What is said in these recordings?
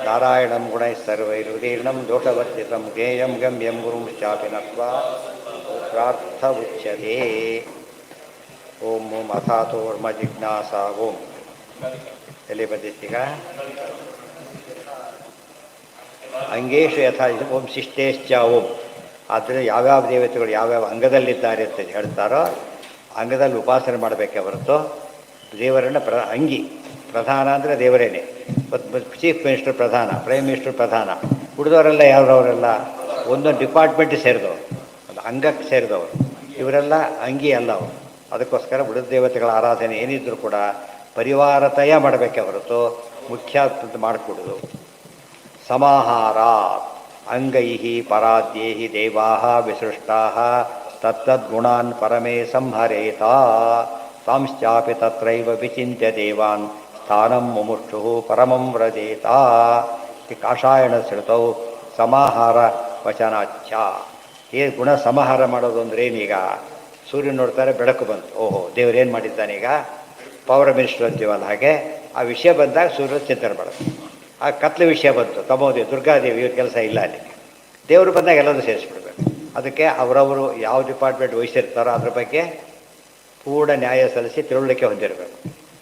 ನಾರಾಯಣಂ ಗುಣೈ ಸರ್ವೈರುದೀರ್ಣಂ ದೋಷವರ್ಜಿತಂ ಜ್ಞೇಯಂ ಗಮ್ಯಂ ಗುರುಂ ಚಾಪಿ ನತ್ವಾ ಪ್ರಾರ್ಥ ಉಚ್ಯತೆ. ಓಂ ಓಂ ಅಥಾತೋರ್ಮ ಜಿಜ್ಞಾಸ ಓಂ. ಎಲ್ಲಿ ಬಂದಿತ್ತೀಗ? ಅಂಗೇಶು ಯಥಾ ಓಂ ಶಿಷ್ಟೇಶ್ಚ ಓಂ. ಆದರೆ ಯಾವ್ಯಾವ ದೇವತೆಗಳು ಯಾವ್ಯಾವ ಅಂಗದಲ್ಲಿದ್ದಾರೆ ಅಂತ ಹೇಳ್ತಾರೋ ಅಂಗದಲ್ಲಿ ಉಪಾಸನೆ ಮಾಡಬೇಕೆ ಹೊರತು ದೇವರನ್ನು ಅಂಗಿ ಪ್ರಧಾನ ಅಂದರೆ ದೇವರೇನೆ. ಚೀಫ್ ಮಿನಿಸ್ಟರ್ ಪ್ರಧಾನ, ಪ್ರೈಮ್ ಮಿನಿಸ್ಟರ್ ಪ್ರಧಾನ, ಉಳಿದವರೆಲ್ಲ ಯಾರವರೆಲ್ಲ ಒಂದೊಂದು ಡಿಪಾರ್ಟ್ಮೆಂಟ್ ಸೇರಿದವರು, ಅದು ಅಂಗಕ್ಕೆ ಸೇರಿದವರು. ಇವರೆಲ್ಲ ಅಂಗಿ ಅಲ್ಲ ಅವರು. ಅದಕ್ಕೋಸ್ಕರ ಉಳಿದ ದೇವತೆಗಳ ಆರಾಧನೆ ಏನಿದ್ರೂ ಕೂಡ ಪರಿವಾರತಯ ಮಾಡಬೇಕೆ ಹೊರತು ಮುಖ್ಯ ಮಾಡಿಕೊಡೋದು. ಸಮಾಹಾರ ಅಂಗೈ ಪರಾದ್ಯೇಹಿ ದೇವಾ ವಿಸೃಷ್ಟಾ ತತ್ತದ್ಗುಣಾನ್ ಪರಮೇ ಸಂಹರೇತ ತಾಂಶ್ಚಾಪಿ ತತ್ರೈವ ವಿಚಿಂತ್ಯ ದೇವಾನ್ ಸ್ಥಾನಂ ಮುಮುಕ್ಷು ಪರಮಂ ವ್ರಜೇತ. ಕಾಷಾಯಣ ಶ್ರುತೌ ಸಮಾಹಾರ ವಚನಾಚ್ಛ. ಏನು ಗುಣ ಸಮಾಹಾರ ಮಾಡೋದು ಅಂದ್ರೆ ಏನೀಗ? ಸೂರ್ಯ ನೋಡ್ತಾರೆ, ಬೆಳಕು ಬಂತು, ಓಹೋ ದೇವರೇನು ಮಾಡಿದ್ದಾನೀಗ, ಪವರ್ ಮಿನಿಸ್ಟರ್ ಅಂತೀವಲ್ಲ ಹಾಗೆ. ಆ ವಿಷಯ ಬಂದಾಗ ಸೂರ್ಯ ಚಿಂತನೆ ಮಾಡೋದು. ಆ ಕತ್ಲೆ ವಿಷಯ ಬಂತು, ತಮೋದೇವಿ ದುರ್ಗಾದೇವಿ ಇವ್ರ ಕೆಲಸ ಇಲ್ಲ ಅಲ್ಲಿ. ದೇವರು ಬಂದಾಗ ಎಲ್ಲರೂ ಸೇರಿಸ್ಬಿಡ್ಬೇಕು. ಅದಕ್ಕೆ ಅವರವರು ಯಾವ ಡಿಪಾರ್ಟ್ಮೆಂಟ್ ವಹಿಸಿರ್ತಾರೋ ಅದ್ರ ಬಗ್ಗೆ ಪೂರ್ಣ ನ್ಯಾಯ ಸಲ್ಲಿಸಿ ತಿಳುವಳಿಕೆ ಹೊಂದಿರಬೇಕು.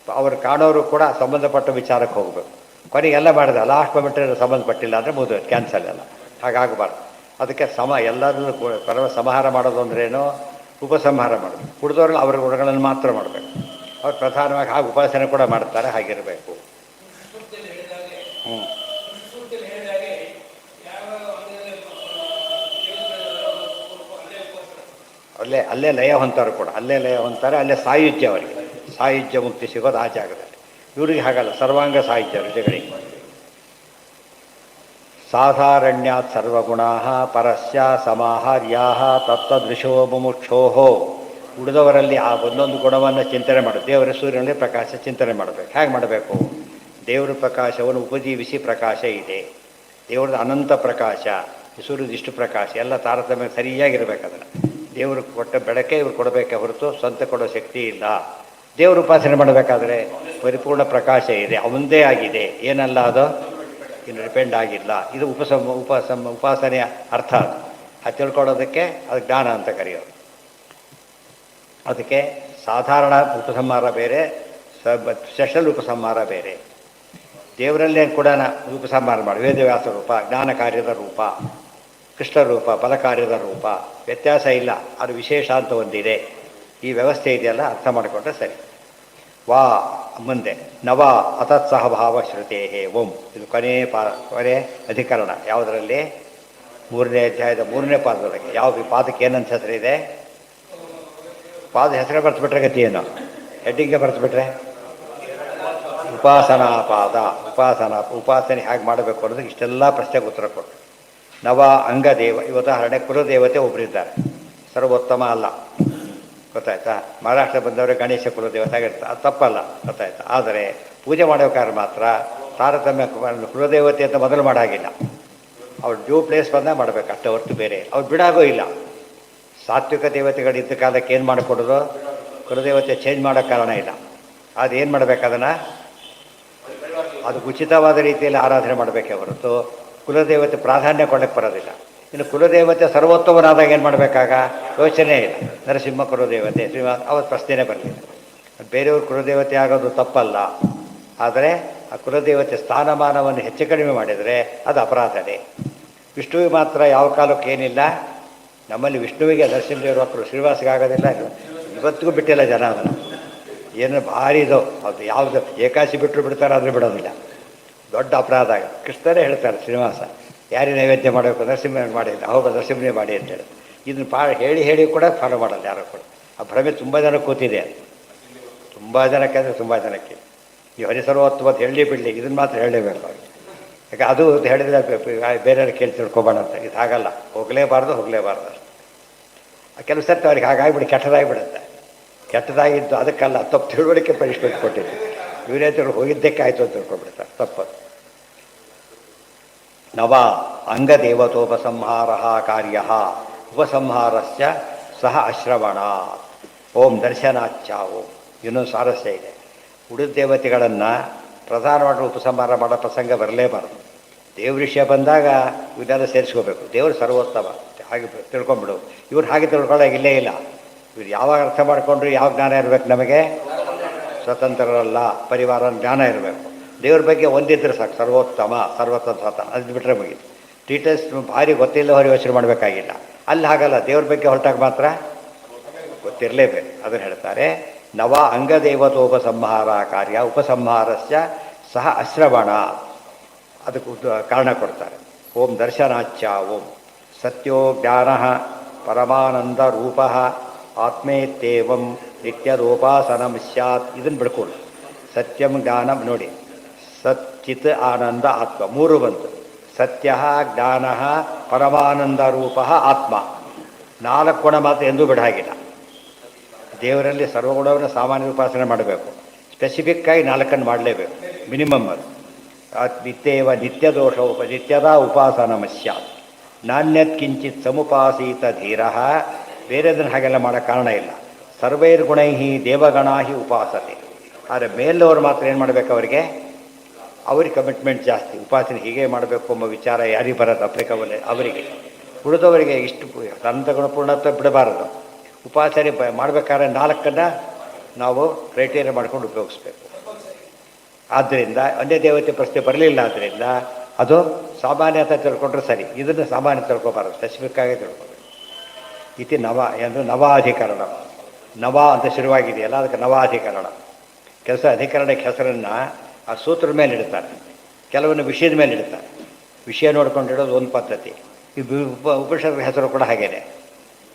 ಅವರು ಕಾಣೋರು ಕೂಡ ಸಂಬಂಧಪಟ್ಟ ವಿಚಾರಕ್ಕೆ ಹೋಗಬೇಕು. ಕೊನೆಗೆಲ್ಲ ಮಾಡಿದೆ ಲಾಸ್ಟ್ ಮೊಮೆಂಟ್ ಸಂಬಂಧಪಟ್ಟಿಲ್ಲ ಅಂದರೆ ಮುಗಿದು ಕ್ಯಾನ್ಸಲ್ ಎಲ್ಲ. ಹಾಗಾಗಬಾರ್ದು. ಅದಕ್ಕೆ ಎಲ್ಲರನ್ನೂ ಪರಮ ಸಂಹಾರ ಮಾಡೋದು ಅಂದ್ರೇನು? ಉಪಸಂಹಾರ ಮಾಡೋದು. ಉಳಿದವ್ರಲ್ಲಿ ಅವರ ಗುಣಗಳನ್ನು ಮಾತ್ರ ಮಾಡಬೇಕು. ಅವ್ರು ಪ್ರಧಾನವಾಗಿ ಹಾಗೆ ಉಪಾಸನೆ ಕೂಡ ಮಾಡ್ತಾರೆ, ಹಾಗಿರಬೇಕು. ಅಲ್ಲೇ ಲಯ ಹೊಂತಾರೆ ಕೂಡ, ಅಲ್ಲೇ ಲಯ ಹೊಂತಾರೆ, ಅಲ್ಲೇ ಸಾಯುಜ್ಯ ಅವರಿಗೆ. ಸಾಯುಜ್ಯ ಮುಕ್ತಿ ಸಿಗೋದು ಆ ಜಾಗದಲ್ಲಿ. ಇವರಿಗೆ ಹಾಗಲ್ಲ, ಸರ್ವಾಂಗ ಸಾಯುಜ್ಯ ಋಷಿಗಳಿಗೆ. ಸಾಧಾರಣ್ಯಾತ್ ಸರ್ವಗುಣಾ ಪರಸ್ಯ ಸಮಾಹಾರ್ಯಾ ತತ್ತದೃಶೋ ಮುಮುಕ್ಷೋ. ಉಳಿದವರಲ್ಲಿ ಆ ಒಂದೊಂದು ಗುಣವನ್ನು ಚಿಂತನೆ ಮಾಡೋದು. ದೇವರ ಸೂರ್ಯನಲ್ಲಿ ಪ್ರಕಾಶ ಚಿಂತನೆ ಮಾಡಬೇಕು. ಹೇಗೆ ಮಾಡಬೇಕು? ದೇವರ ಪ್ರಕಾಶವನ್ನು ಉಪಜೀವಿಸಿ ಪ್ರಕಾಶ ಇದೆ. ದೇವರದ್ದು ಅನಂತ ಪ್ರಕಾಶ, ಸೂರ್ಯದ ಇಷ್ಟು ಪ್ರಕಾಶ, ಎಲ್ಲ ತಾರತಮ್ಯ ಸರಿಯಾಗಿರ್ಬೇಕು. ಅದನ್ನು ದೇವರು ಕೊಟ್ಟ ಬೆಳಕೆ ಇವ್ರು ಕೊಡಬೇಕೆ ಹೊರತು ಸ್ವಂತ ಕೊಡೋ ಶಕ್ತಿ ಇಲ್ಲ. ದೇವರು ಉಪಾಸನೆ ಮಾಡಬೇಕಾದ್ರೆ ಪರಿಪೂರ್ಣ ಪ್ರಕಾಶ ಇದೆ, ಅವಂದೇ ಆಗಿದೆ, ಏನಲ್ಲ ಅದು ಇನ್ನು ಡಿಪೆಂಡ್ ಆಗಿಲ್ಲ. ಇದು ಉಪಾಸನೆಯ ಅರ್ಥ. ಅದು ತಿಳ್ಕೊಳ್ಳೋದಕ್ಕೆ ಅದು ಜ್ಞಾನ ಅಂತ ಕರೆಯೋದು. ಅದಕ್ಕೆ ಸಾಧಾರಣ ಉಪಸಂಹಾರ ಬೇರೆ, ಸ್ಪೆಷಲ್ ಉಪಸಂಹಾರ ಬೇರೆ. ದೇವರಲ್ಲೇ ಕೂಡ ಉಪಸಂಹಾರ ಮಾಡಿ ವೇದವ್ಯಾಸ ರೂಪ, ಜ್ಞಾನ ಕಾರ್ಯದ ರೂಪ, ಕೃಷ್ಣ ರೂಪ, ಫಲ ಕಾರ್ಯದ ರೂಪ, ವ್ಯತ್ಯಾಸ ಇಲ್ಲ. ಅದು ವಿಶೇಷ ಅಂತ ಒಂದಿದೆ. ಈ ವ್ಯವಸ್ಥೆ ಇದೆಯಲ್ಲ, ಅರ್ಥ ಮಾಡಿಕೊಂಡ್ರೆ ಸರಿ. ವಾ ಮುಂದೆ ನವ ಅತತ್ಸಹಭಾವ ಶ್ರುತೇ ಓಂ. ಇದು ಕೊನೆ ಅಧಿಕರಣ. ಯಾವುದರಲ್ಲಿ? 3ನೇ ಅಧ್ಯಾಯದ 3ನೇ ಪಾದದೊಳಗೆ. ಯಾವ ಪಾದಕ್ಕೆ ಏನಂತ ಹೆಸರಿದೆ? ಪಾದ ಹೆಸರೇ ಬರೆಸ್ಬಿಟ್ರೆ ಗತಿ ಏನು? ಹೆಡ್ಡಿಂಗ್ಗೆ ಬರೆಸ್ಬಿಟ್ರೆ ಉಪಾಸನಾ ಪಾದ. ಉಪಾಸನೆ ಹೇಗೆ ಮಾಡಬೇಕು ಅನ್ನೋದಕ್ಕೆ ಇಷ್ಟೆಲ್ಲ ಪ್ರಶ್ನೆಗೆ ಉತ್ತರ ಕೊಟ್ಟು. ನವ ಅಂಗದೇವ. ಉದಾಹರಣೆ ಕುಲದೇವತೆ ಒಬ್ಬರಿದ್ದಾರೆ, ಸರ್ವೋತ್ತಮ ಅಲ್ಲ, ಗೊತ್ತಾಯ್ತಾ? ಮಹಾರಾಷ್ಟ್ರ ಬಂದವರೇ ಗಣೇಶ ಕುಲದೇವತೆ ಆಗಿರ್ತಾರೆ, ಅದು ತಪ್ಪಲ್ಲ, ಗೊತ್ತಾಯ್ತಾ? ಆದರೆ ಪೂಜೆ ಮಾಡೋಕ್ಕಾದ್ರೆ ಮಾತ್ರ ತಾರತಮ್ಯ ಕುಲದೇವತೆ ಅಂತ ಮೊದಲು ಮಾಡಾಗಿಲ್ಲ. ಅವ್ರು ಡ್ಯೂ ಪ್ಲೇಸ್ ಬಂದಾಗ ಮಾಡಬೇಕು ಅಷ್ಟೇ ಹೊರತು ಬೇರೆ ಅವ್ರು ಬಿಡಾಗೋ ಇಲ್ಲ. ಸಾತ್ವಿಕ ದೇವತೆಗಳು ಇದ್ದ ಕಾಲಕ್ಕೆ ಏನು ಮಾಡಿಕೊಡೋದು? ಕುಲದೇವತೆ ಚೇಂಜ್ ಮಾಡೋಕ್ಕೆ ಕಾರಣ ಇಲ್ಲ. ಅದೇನು ಮಾಡಬೇಕು? ಅದು ಉಚಿತವಾದ ರೀತಿಯಲ್ಲಿ ಆರಾಧನೆ ಮಾಡಬೇಕೇ ಹೊರತು ಕುಲದೇವತೆ ಪ್ರಾಧಾನ್ಯ ಕೊಡೋಕ್ಕೆ ಬರೋದಿಲ್ಲ. ಇನ್ನು ಕುಲದೇವತೆ ಸರ್ವೋತ್ತಮನಾದಾಗ ಏನು ಮಾಡಬೇಕಾಗ? ಯೋಚನೆ ಇಲ್ಲ. ನರಸಿಂಹ ಕುಲದೇವತೆ, ಶ್ರೀನಿವಾಸ, ಅವತ್ತು ಪ್ರಶ್ನೆನೇ ಬರಲಿಲ್ಲ. ಬೇರೆಯವ್ರ ಕುಲದೇವತೆ ಆಗೋದು ತಪ್ಪಲ್ಲ, ಆದರೆ ಆ ಕುಲದೇವತೆ ಸ್ಥಾನಮಾನವನ್ನು ಹೆಚ್ಚು ಕಡಿಮೆ ಮಾಡಿದರೆ ಅದು ಅಪರಾಧನೇ. ವಿಷ್ಣುವಿಗೆ ಮಾತ್ರ ಯಾವ ಕಾಲಕ್ಕೆ ಏನಿಲ್ಲ. ನಮ್ಮಲ್ಲಿ ವಿಷ್ಣುವಿಗೆ ನರಸಿಂಹದೇವರು ಶ್ರೀನಿವಾಸಿಗೆ ಆಗೋದಿಲ್ಲ, ಇವತ್ತಿಗೂ ಬಿಟ್ಟಿಲ್ಲ ಜನ ಅದನ್ನು. ಏನು ಭಾರಿ ಇದು, ಅದು ಯಾವುದು ಏಕಾಶಿ ಬಿಟ್ಟರು ಬಿಡ್ತಾರೆ, ಆದರೆ ಬಿಡೋದಿಲ್ಲ. ದೊಡ್ಡ ಅಪರಾಧ. ಕೃಷ್ಣರೇ ಹೇಳ್ತಾರೆ, ಶ್ರೀನಿವಾಸ ಯಾರಿಗೆ ನೈವೇದ್ಯ ಮಾಡಬೇಕು? ನರಸಿಂಹ ಮಾಡಿಲ್ಲ, ಹೌದು ನರಸಿಂಹನೇ ಮಾಡಿ ಅಂತೇಳಿ. ಇದನ್ನು ಹೇಳಿ ಕೂಡ ಫಾಲೋ ಮಾಡಲ್ಲ ಯಾರು ಕೂಡ. ಆ ಭ್ರಮೆ ತುಂಬ ಜನ ಕೂತಿದೆ. ತುಂಬ ಜನಕ್ಕೆ ಅಂದರೆ ತುಂಬ ಜನಕ್ಕೆ ಈ ಹರಿಸರ್ವೋತ್ತಮ ಅಂತ ಹೇಳಿ ಬಿಡಲಿ, ಇದನ್ನು ಮಾತ್ರ ಹೇಳಲೇಬೇಕು ಅವ್ರಿಗೆ. ಯಾಕೆ ಅದು ಹೇಳಿದ್ರೆ ಬೇರೆಯವ್ರು ಕೇಳಿ ತಿಳ್ಕೊಬೇಡ ಅಂತ. ಇದು ಹಾಗಲ್ಲ, ಹೋಗಲೇಬಾರ್ದು ಅಷ್ಟು. ಕೆಲವು ಸರ್ತಿ ಅವ್ರಿಗೆ ಹಾಗಾಗಿಬಿಡಿ ಕೆಟ್ಟದಾಗಿಬಿಡುತ್ತೆ. ಕೆಟ್ಟದಾಗಿದ್ದು ಅದಕ್ಕಲ್ಲ, ತಪ್ಪು ತಿಳುವಳಿಕೆ ಪನಿಷ್ಮೆಂಟ್ ಕೊಟ್ಟಿದ್ದು. ಇವರೇತರು ಹೋಗಿದ್ದಕ್ಕೆ ಆಯಿತು ಅಂತ ತಿಳ್ಕೊಬಿಡ್ತಾರೆ, ತಪ್ಪದು. ನವ ಅಂಗದೇವತೋಪಸಂಹಾರ ಕಾರ್ಯ ಉಪಸಂಹಾರಸ್ಯ ಸಹ ಅಶ್ರವಣ. ಓಂ ದರ್ಶನಾಚ್ಛ ಓಂ. ಇನ್ನೊಂದು ಸ್ವಾರಸ್ಯ ಇದೆ. ಉಳಿದ ದೇವತೆಗಳನ್ನು ಪ್ರಧಾನವಾದ ಉಪಸಂಹಾರ ಮಾಡೋ ಪ್ರಸಂಗ ಬರಲೇಬಾರದು. ದೇವ್ರ ವಿಷಯ ಬಂದಾಗ ಇವನ್ನೆಲ್ಲ ಸೇರಿಸ್ಕೋಬೇಕು. ದೇವರು ಸರ್ವೋತ್ತಮ ಹಾಗೆ ತಿಳ್ಕೊಂಬಿಡು. ಇವ್ರು ಹಾಗೆ ತಿಳ್ಕೊಳ್ಳೋಗಿಲ್ಲೇ ಇಲ್ಲ. ಇವ್ರು ಯಾವಾಗ ಅರ್ಥ ಮಾಡಿಕೊಂಡ್ರು ಯಾವ ಜ್ಞಾನ ಇರಬೇಕು ನಮಗೆ? ಸ್ವತಂತ್ರರಲ್ಲ, ಪರಿವಾರ ಜ್ಞಾನ ಇರಬೇಕು. ದೇವ್ರ ಬಗ್ಗೆ ಒಂದಿದ್ರೆ ಸಾಕು, ಸರ್ವೋತ್ತಮ ಸರ್ವತಂತ್ರ ಅದು ಬಿಟ್ಟರೆ ಮುಗಿತು. ಡೀಟೇಲ್ಸ್ ಭಾರಿ ಗೊತ್ತಿಲ್ಲ ಹೊರ ಯೋಚನೆ ಮಾಡಬೇಕಾಗಿಲ್ಲ. ಅಲ್ಲಿ ಹಾಗಲ್ಲ, ದೇವ್ರ ಬಗ್ಗೆ ಹೊರಟಾಗ ಮಾತ್ರ ಗೊತ್ತಿರಲೇಬೇಕು. ಅದನ್ನು ಹೇಳ್ತಾರೆ. ನವ ಅಂಗದೇವತೋಪಸಂಹಾರ ಕಾರ್ಯ ಉಪಸಂಹಾರಸ್ಯ ಸಹ ಅಶ್ರವಣ. ಅದಕ್ಕೆ ಕಾರಣ ಕೊಡ್ತಾರೆ. ಓಂ ದರ್ಶನಾಚ್ಯ ಓಂ ಸತ್ಯೋ ಜ್ಞಾನ ಪರಮಾನಂದ ರೂಪ ಆತ್ಮೇತ್ಯೇವಂ ನಿತ್ಯದೋಪಾಸನಂ ಸ್ಯಾತ್. ಇದನ್ನು ಬಿಡ್ಕೊಳ್ಳಿ. ಸತ್ಯಂ ಜ್ಞಾನಂ ನೋಡಿ, ಸಚ್ಚಿತ್ ಆನಂದ ಆತ್ಮ ಮೂರು ಬಂತು. ಸತ್ಯ ಜ್ಞಾನ ಪರಮಾನಂದ ರೂಪ ಆತ್ಮ. 4 ಗುಣ ಮಾತ್ರ ಎಂದೂ ಬಿಡಾಗಿಲ್ಲ. ದೇವರಲ್ಲಿ ಸರ್ವಗುಣವನ್ನು ಸಾಮಾನ್ಯ ಉಪಾಸನೆ ಮಾಡಬೇಕು. ಸ್ಪೆಸಿಫಿಕ್ಕಾಗಿ 4 ಮಾಡಲೇಬೇಕು, ಮಿನಿಮಮ್. ಅದು ನಿತ್ಯವ ನಿತ್ಯದೋಷ ನಿತ್ಯದ ಉಪಾಸನ ಸ್ಯಾತ್. ನಾಣ್ಯತ್ ಕಿಂಚಿತ್ ಸಮುಪಾಸೀತ ಧೀರ. ಬೇರೆದನ್ನು ಹಾಗೆಲ್ಲ ಮಾಡೋ ಕಾರಣ ಇಲ್ಲ. ಸರ್ವೈರ್ಗುಣೈ ದೇವಗಣಾ ಉಪಾಸತೆ. ಆದರೆ ಮೇಲವರು ಮಾತ್ರ ಏನು ಮಾಡಬೇಕು? ಅವ್ರಿಗೆ ಕಮಿಟ್ಮೆಂಟ್ ಜಾಸ್ತಿ. ಉಪಾಸನೆ ಹೀಗೆ ಮಾಡಬೇಕು ಎಂಬ ವಿಚಾರ ಯಾರಿಗೆ ಬರೋದು ಅಪ್ಲಿಕಬಲ್ ಅವರಿಗೆ. ಉಳಿದವರಿಗೆ ಇಷ್ಟು ಅನಂತಗುಣ ಪೂರ್ಣತ್ವ ಬಿಡಬಾರದು. ಉಪಾಸನೆ ಮಾಡಬೇಕಾದ್ರೆ 4 ನಾವು ಕ್ರೈಟೀರಿಯಾ ಮಾಡ್ಕೊಂಡು ಉಪಯೋಗಿಸ್ಬೇಕು. ಆದ್ದರಿಂದ ಅನ್ಯ ದೇವತೆ ಪ್ರಶ್ನೆ ಬರಲಿಲ್ಲ. ಆದ್ದರಿಂದ ಅದು ಸಾಮಾನ್ಯತೆ ತಿಳ್ಕೊಂಡ್ರೆ ಸರಿ. ಇದನ್ನು ಸಾಮಾನ್ಯ ತಿಳ್ಕೊಬಾರದು, ಸ್ಪೆಸಿಫಿಕ್ಕಾಗಿ ತಿಳ್ಕೊಬೇಕು. ಇತಿ ನವ ಎಂದು ನವಾಧಿಕರಣ. ನವ ಅಂತ ಶುರುವಾಗಿದೆಯಲ್ಲ, ಅದಕ್ಕೆ ನವಾಧಿಕರಣ. ಕೆಲಸ ಅಧಿಕರಣಕ್ಕೆ ಹೆಸರನ್ನು ಆ ಸೂತ್ರದ ಮೇಲೆ ಇಡ್ತಾರೆ, ಕೆಲವೊಂದು ವಿಷಯದ ಮೇಲೆ ಇಡ್ತಾರೆ. ವಿಷಯ ನೋಡ್ಕೊಂಡಿಡೋದು ಒಂದು ಪದ್ಧತಿ. ಈ ಉಪನಿಷತ್ ಹೆಸರು ಕೂಡ ಹಾಗೇನೆ.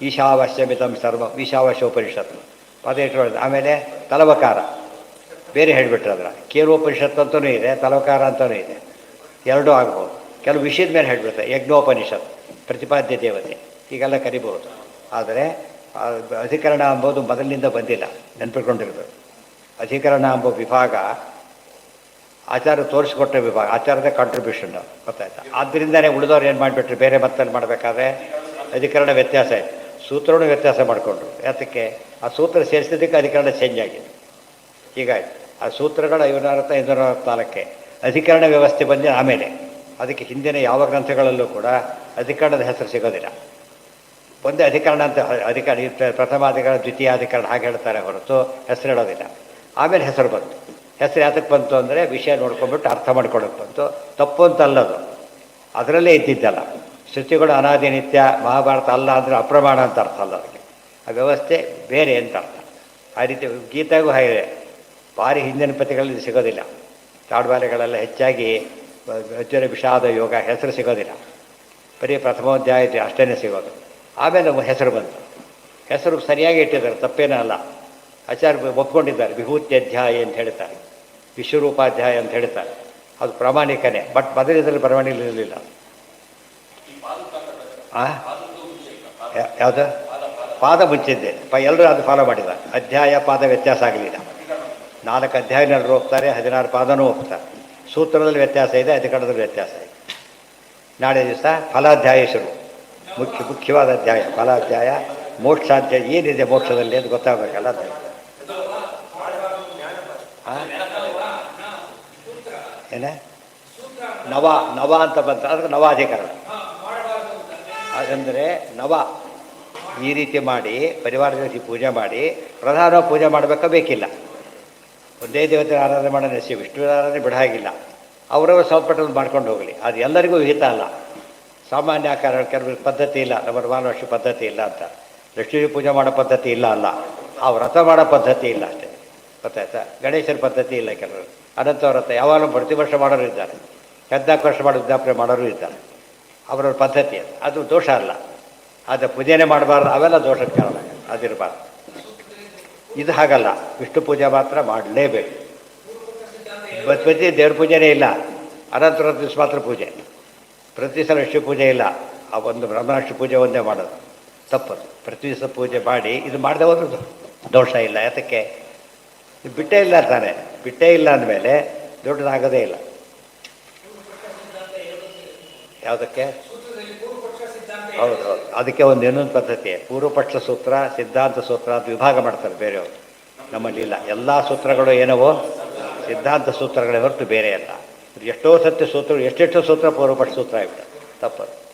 ಈಶಾವಾಸ್ಯಮಿತಂ ಸರ್ವ ಈಶಾವಾಸ್ಯ ಉಪನಿಷತ್ತು ಪದ ಇಟ್ಕೊಳ್ಳೋದು. ಆಮೇಲೆ ತಲವಕಾರ ಬೇರೆ ಹೇಳಿಬಿಟ್ರೆ ಅದರ ಕೇರೋಪನಿಷತ್ತು ಅಂತಲೂ ಇದೆ, ತಲವಕಾರ ಅಂತಲೂ ಇದೆ. ಎರಡೂ ಆಗ್ಬೋದು. ಕೆಲವು ವಿಷಯದ ಮೇಲೆ ಹೇಳಿಬಿಡ್ತಾರೆ. ಯಜ್ಞೋಪನಿಷತ್ ಪ್ರತಿಪಾದ್ಯ ದೇವತೆ ಹೀಗೆಲ್ಲ ಕರಿಬೋದು. ಆದರೆ ಅಧಿಕರಣ ಎಂಬುದು ಮೊದಲಿನಿಂದ ಬಂದಿಲ್ಲ, ನೆನಪಿಟ್ಕೊಂಡಿರ್ಬೇಕು. ಅಧಿಕರಣ ಎಂಬ ವಿಭಾಗ ಆಚಾರ ತೋರಿಸ್ಕೊಟ್ಟ ವಿಭಾಗ, ಆಚಾರದ ಕಾಂಟ್ರಿಬ್ಯೂಷನ್, ಗೊತ್ತಾಯ್ತಾ? ಆದ್ದರಿಂದನೇ ಉಳಿದವ್ರು ಏನು ಮಾಡಿಬಿಟ್ರು, ಬೇರೆ ಮತ್ತಲ್ಲಿ ಮಾಡಬೇಕಾದ್ರೆ ಅಧಿಕರಣ ವ್ಯತ್ಯಾಸ ಆಯಿತು. ಸೂತ್ರವನ್ನು ವ್ಯತ್ಯಾಸ ಮಾಡಿಕೊಂಡ್ರು. ಯಾತಕ್ಕೆ? ಆ ಸೂತ್ರ ಸೇರಿಸಿದ್ದಕ್ಕೆ ಅಧಿಕರಣ ಚೇಂಜ್ ಆಗಿದೆ. ಹೀಗಾಯ್ತು. ಆ ಸೂತ್ರಗಳು 540 ಅಧಿಕರಣ ವ್ಯವಸ್ಥೆ ಬಂದ ಆಮೇಲೆ. ಅದಕ್ಕೆ ಹಿಂದಿನ ಯಾವ ಗ್ರಂಥಗಳಲ್ಲೂ ಕೂಡ ಅಧಿಕರಣದ ಹೆಸರು ಸಿಗೋದಿಲ್ಲ. ಒಂದೇ ಅಧಿಕರಣ ಅಂತ ಪ್ರಥಮ ಅಧಿಕರಣ ದ್ವಿತೀಯ ಅಧಿಕರಣ ಹಾಗೆ ಹೇಳ್ತಾರೆ ಹೊರತು ಹೆಸರು ಹೇಳೋದಿಲ್ಲ. ಆಮೇಲೆ ಹೆಸರು ಬಂತು. ಹೆಸರು ಯಾತಕ್ಕೆ ಬಂತು ಅಂದರೆ ವಿಷಯ ನೋಡ್ಕೊಂಡ್ಬಿಟ್ಟು ಅರ್ಥ ಮಾಡ್ಕೊಳ್ಳೋಕೆ ಬಂತು. ತಪ್ಪು ಅಂತ ಅಲ್ಲದು, ಅದರಲ್ಲೇ ಇದ್ದಿದ್ದಲ್ಲ. ಶ್ರುತಿಗಳು ಅನಾದಿ ನಿತ್ಯ ಮಹಾಭಾರತ ಅಲ್ಲ ಅಂದರೆ ಅಪ್ರಮಾಣ ಅಂತ ಅರ್ಥ ಅಲ್ಲ. ಅದಕ್ಕೆ ಆ ವ್ಯವಸ್ಥೆ ಬೇರೆ ಅಂತ ಅರ್ಥ. ಆ ರೀತಿ ಗೀತೆಗೂ ಹಾಗೆ ಭಾರಿ ಹಿಂದಿನ ಪತಿಗಳಲ್ಲಿ ಸಿಗೋದಿಲ್ಲ. ತಾಡ್ವಾಲೆಗಳೆಲ್ಲ ಹೆಚ್ಚಾಗಿ ಅಜ್ಜರ ವಿಷಾದ ಯೋಗ ಹೆಸರು ಸಿಗೋದಿಲ್ಲ. ಬರೀ ಪ್ರಥಮೋಧ್ಯಾಯ ಅಷ್ಟೇ ಸಿಗೋದು. ಆಮೇಲೆ ಹೆಸರು ಬಂತು. ಹೆಸರು ಸರಿಯಾಗಿ ಇಟ್ಟಿದ್ದಾರೆ, ತಪ್ಪೇನೂ ಅಲ್ಲ. ಆಚಾರ್ಯ ಒಪ್ಕೊಂಡಿದ್ದಾರೆ. ವಿಭೂತ್ಯಧ್ಯಾಯ ಅಂತ ಹೇಳ್ತಾರೆ, ವಿಶ್ವರೂಪಾಧ್ಯಾಯ ಅಂತ ಹೇಳ್ತಾರೆ. ಅದು ಪ್ರಾಮಾಣಿಕನೇ. ಬಟ್ ಮೊದಲಿದ್ರಲ್ಲಿ ಪ್ರಾಮಾಣಿಕ ಇರಲಿಲ್ಲ. ಯಾವುದು? ಪಾದ ಮುಂಚಿದ್ದೆ. ಎಲ್ಲರೂ ಅದು ಫಾಲೋ ಮಾಡಿದ್ದಾರೆ. ಅಧ್ಯಾಯ ಪಾದ ವ್ಯತ್ಯಾಸ ಆಗಲಿಲ್ಲ. 4 ಅಧ್ಯಾಯನಲ್ಲರೂ ಹೋಗ್ತಾರೆ, 16 ಪಾದನೂ ಹೋಗ್ತಾರೆ. ಸೂತ್ರದಲ್ಲಿ ವ್ಯತ್ಯಾಸ ಇದೆ, ಅಧಿಕರಣದಲ್ಲಿ ವ್ಯತ್ಯಾಸ ಇದೆ. ನಾಳೆ ದಿವಸ ಫಲಾಧ್ಯಾಯ ಶುರು. ಮುಖ್ಯವಾದ ಅಧ್ಯಾಯ ಫಲಾಧ್ಯಾಯ. ಮೋಕ್ಷಾಧ್ಯಾಯ ಏನಿದೆ ಮೋಕ್ಷದಲ್ಲಿ ಅಂತ ಗೊತ್ತಾಗಬೇಕಲ್ಲ. ಅದು ಏನೇ ನವ ಅಂತ ಬಂತ, ಅದಕ್ಕೆ ನವಾಧಿಕರಣ. ಹಾಗಂದರೆ ನವ ಈ ರೀತಿ ಮಾಡಿ ಪರಿವಾರ ಜೊತೆ ಪೂಜೆ ಮಾಡಿ ಪ್ರಧಾನ ಪೂಜೆ ಮಾಡಬೇಕಾ ಬೇಕಿಲ್ಲ. ಒಂದೇ ದೇವತೆ ಆರಾಧನೆ ಮಾಡೋ ನೆಸಿ ವಿಷ್ಣು ಆರಾಧನೆ ಬಿಡ ಹಾಗಿಲ್ಲ. ಅವರವರು ಸ್ವಲ್ಪಟ್ಟನ್ನು ಮಾಡ್ಕೊಂಡು ಹೋಗಲಿ. ಅದು ಎಲ್ಲರಿಗೂ ವಿಹಿತ ಅಲ್ಲ. ಸಾಮಾನ್ಯ ಆಕಾರ ಕೆಲವು ಪದ್ಧತಿ ಇಲ್ಲ, ನಮ್ಮ ಮಾನವಷ್ಟು ಪದ್ಧತಿ ಇಲ್ಲ ಅಂತ. ಲಕ್ಷ್ಮೀ ಪೂಜೆ ಮಾಡೋ ಪದ್ಧತಿ ಇಲ್ಲ ಅಲ್ಲ, ಆ ವ್ರತ ಮಾಡೋ ಪದ್ಧತಿ ಇಲ್ಲ ಅಷ್ಟೇ, ಗೊತ್ತಾಯ್ತಾ? ಗಣೇಶನ ಪದ್ಧತಿ ಇಲ್ಲ. ಕೆಲವರು ಅನಂತ ವ್ರತ ಯಾವಾಗಲೂ ಪ್ರತಿ ವರ್ಷ ಮಾಡೋರು ಇದ್ದಾರೆ, 14 ವರ್ಷ ಮಾಡೋ ವೃದ್ಧಾಪ್ಯ ಮಾಡೋರು ಇದ್ದಾರೆ. ಅವರವ್ರ ಪದ್ಧತಿ ಅದು ದೋಷ ಅಲ್ಲ. ಆದರೆ ಪೂಜೆನೇ ಮಾಡಬಾರ್ದು, ಅವೆಲ್ಲ ದೋಷಕ್ಕೆ ಕಾರಣ, ಅದಿರಬಾರ್ದು. ಇದು ಹಾಗಲ್ಲ, ವಿಷ್ಣು ಪೂಜೆ ಮಾತ್ರ ಮಾಡಲೇಬೇಕು. ಪ್ರತಿ ದೇವ್ರ ಪೂಜೆನೇ ಇಲ್ಲ, ಅನಂತರ ದಿವಸ ಮಾತ್ರ ಪೂಜೆ. ಪ್ರತಿ ಸಲ ವಿಷ್ಣು ಪೂಜೆ ಇಲ್ಲ, ಆ ಒಂದು ಬ್ರಹ್ಮರಾಷ್ಟ್ರ ಪೂಜೆ ಒಂದೇ ಮಾಡೋದು ತಪ್ಪದು. ಪ್ರತಿ ದಿವಸ ಪೂಜೆ ಮಾಡಿ ಇದು ಮಾಡದೆ ಹೋದ್ರದ್ದು ದೋಷ ಇಲ್ಲ. ಯಾತಕ್ಕೆ? ಬಿಟ್ಟೇ ಇಲ್ಲ ತಾನೆ. ಬಿಟ್ಟೇ ಇಲ್ಲ ಅಂದಮೇಲೆ ದೊಡ್ಡದಾಗೋದೇ ಇಲ್ಲ. ಯಾವುದಕ್ಕೆ? ಹೌದು ಹೌದು, ಅದಕ್ಕೆ ಒಂದು ಇನ್ನೊಂದು ಪದ್ಧತಿ, ಪೂರ್ವಪಕ್ಷ ಸೂತ್ರ, ಸಿದ್ಧಾಂತ ಸೂತ್ರ ಅಂತ ವಿಭಾಗ ಮಾಡ್ತಾರೆ ಬೇರೆಯವರು. ನಮ್ಮಲ್ಲಿ ಇಲ್ಲ. ಎಲ್ಲ ಸೂತ್ರಗಳು ಏನವೋ ಸಿದ್ಧಾಂತ ಸೂತ್ರಗಳೇ ಹೊರತು ಬೇರೆ ಅಲ್ಲ. ಎಷ್ಟೋ ಸತ್ಯ ಸೂತ್ರಗಳು ಎಷ್ಟೆಷ್ಟೋ ಸೂತ್ರ ಪೂರ್ವಪಟ್ಟ ಸೂತ್ರ ಆಗಿಬಿಟ್ಟು ತಪ್ಪದು.